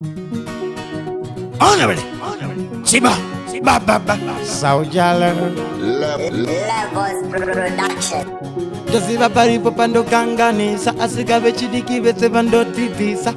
Honorable. Siba. Soul Jah. Levels Production. Josiva paripo pandokanganisa asikabe chidiki vese vandodzidzisa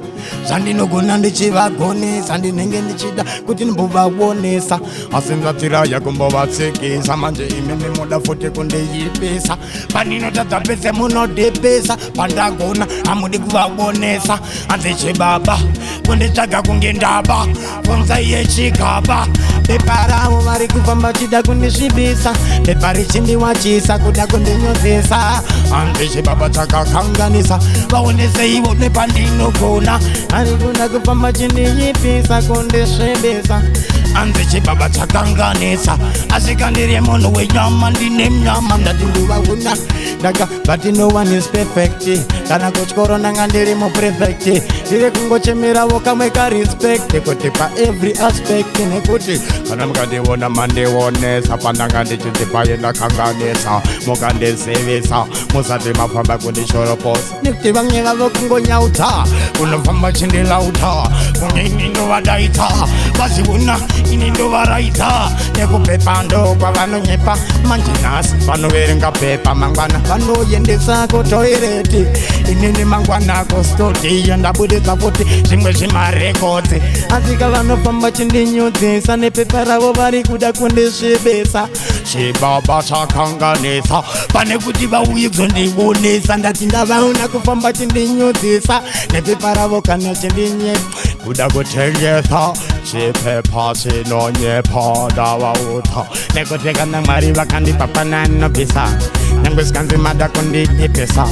Zvandinogona ndichivagonesa ndinenge ndichida kuti ndimbovaonesa asi ndatira yakumbovatsekesa manje imimi muda futi kundiipisa pandinotadza pese munodepesa pandagona hamudi kuvaonesa hanzi chibaba kunditsvaga kunge ndaba funza yechigaba bepa ravo vari kufamba chida kundisvibisa bepa richindiwachisa kuda kundinyozesa hanzi chibaba chakakanganisa vaonese ivo nepandinogona ari kuda kufamba chindinyipisa kundisvibisa hanzi chibaba chakanganisa asika ndiri munhu wenyama ndine mnyama ndati ndivavuna Daga, but no one is perfect. Kana kuchkoro nanga ndiri mu perfect. Ndiri kungochemera wokamweka respect kuti pa every aspect nekuti kana mukandiona mandionesa pandanga ndichidzipaenda kanganesa mukandisevesa musati mafamba kundishoroposa nekuti vamwe vavo kungonyauta unofamba chindilauta kunge ini ndovadaita vaziuna ini ndovaraita nekupepa ndo kwavanonyepa manjinasi vanoverenga pepa mangwana vanoendesa kutoireti inini mangwana kostodiyo ndabudisa futi zvimwe zvimarekodzi asika vanofamba chindinyodzesa nepepa ravo vari kuda kundisvibisa chibaba chakanganisa pane kuti vauye kuzondionesa ndati ndavaona kufamba chindinyodzesa nepepa ravo kana chindinyepa kuda kutengesa chipepa chinonyepa ndavauta nekuti kana mwari vakandipa pananobvisa nyangwe sikanzimada kundidepesa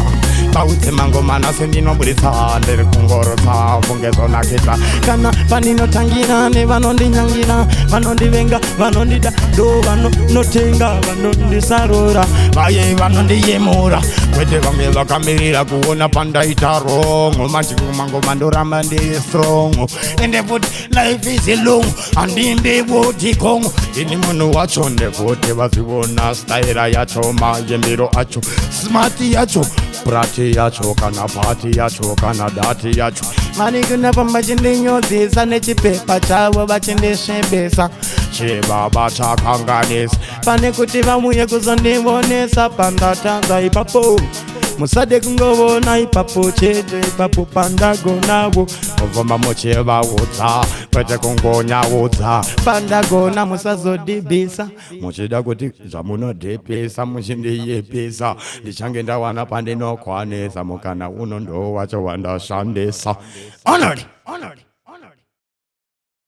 pautse mangomana sendinobudisa ndiri kungorotsa vungezonakisa kana paninotangira nevanondinyangira vanondivenga vanondida ndo vanonotenga vanondisarura vaye vanondiyemura kwete vamwe vakamirira kuona pandaita rongo mangoma ndoramba ndiri strongo ende futi life is long handimbivuti kongo ini munhu wacho nekuti vaziona staira yacho mayembero acho smati yacho prati yacho kana pati yacho kana dati yacho vari kunafamba chindinyodzesa nechipepa chavo vachindisvibisa chibaba chakanganisa pane kuti vauye kuzondionesa pandatadza ipapo musade kungovona ipapo chete ipapo pandagonavo muvhomba muchivaudza kwete kungonyaudza pandagona musazodibisa muchida kuti zvamunodhepesa muchindiyepesa ndichange ndawana pandinokwanisa mukana uno ndo wacho wandashandisa honored